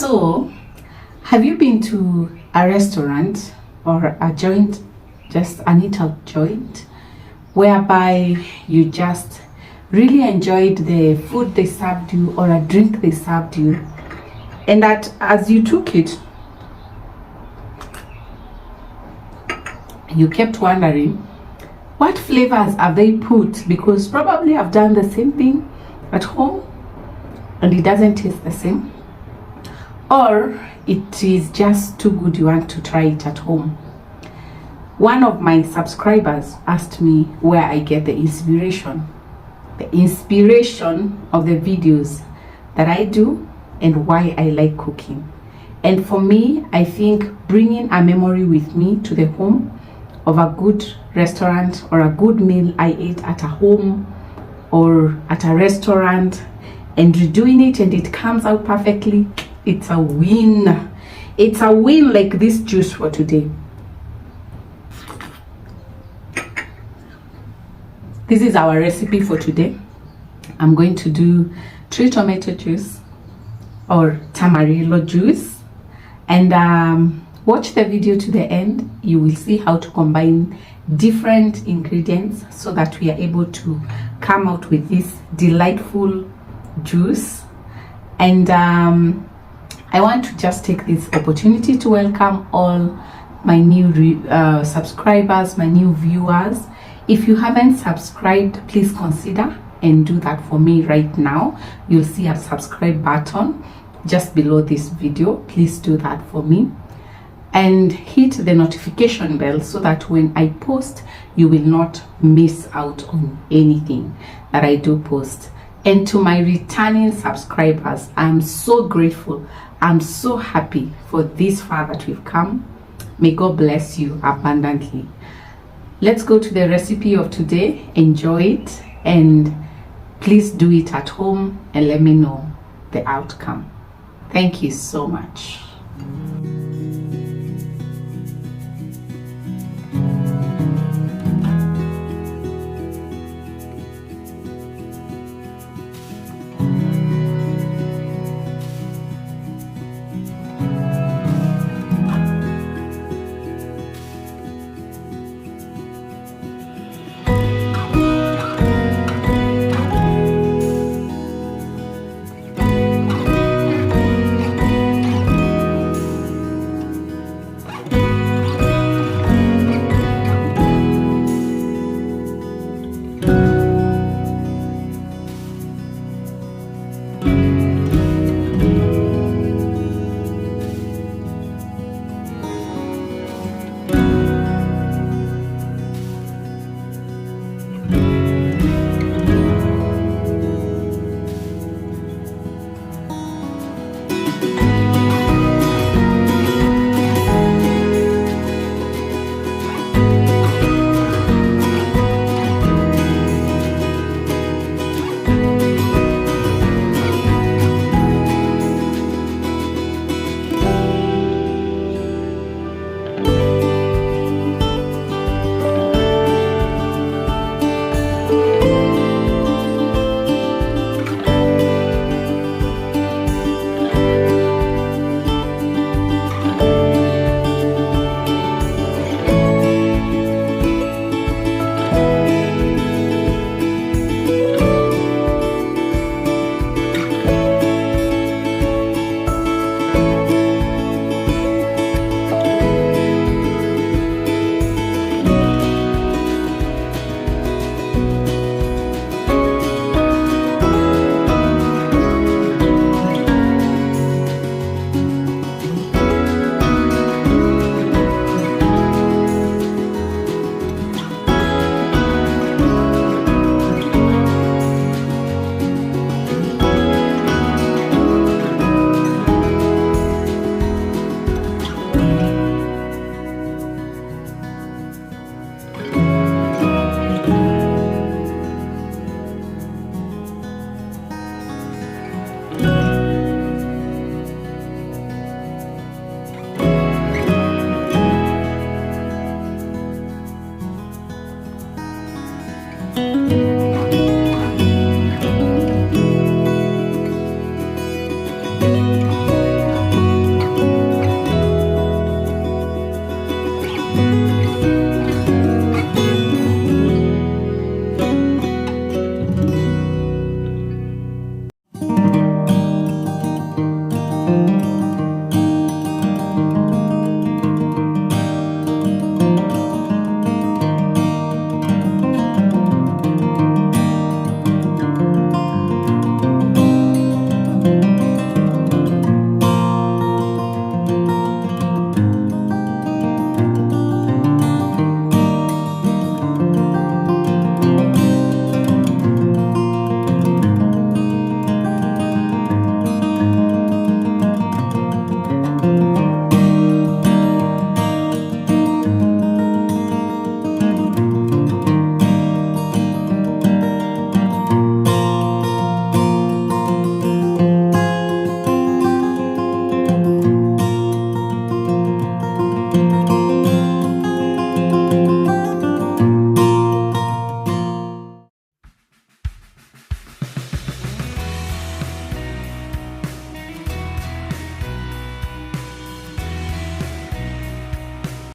So, have you been to a restaurant or a joint, just a little joint, whereby you just really enjoyed the food they served you or a drink they served you, and that as you took it, you kept wondering, what flavors have they put? Because probably I've done the same thing at home and it doesn't taste the same, or it is just too good you want to try it at home. One of my subscribers asked me where I get the inspiration of the videos that I do and why I like cooking. And for me, I think bringing a memory with me to the home of a good restaurant or a good meal I ate at a home or at a restaurant, and redoing it and it comes out perfectly, it's a win. It's a win, like this juice for today. This is our recipe for today. I'm going to do 3 tomato juice or Tamarillo juice, and watch the video to the end. You will see how to combine different ingredients so that we are able to come out with this delightful juice. And I want to just take this opportunity to welcome all my new subscribers, my new viewers. If you haven't subscribed, please consider and do that for me right now. You'll see a subscribe button just below this video. Please do that for me and hit the notification bell so that when I post, you will not miss out on anything that I do post. And to my returning subscribers, I'm so grateful. I'm so happy for this far that we've come. May God bless you abundantly. Let's go to the recipe of today. Enjoy it, and please do it at home and let me know the outcome. Thank you so much. guys.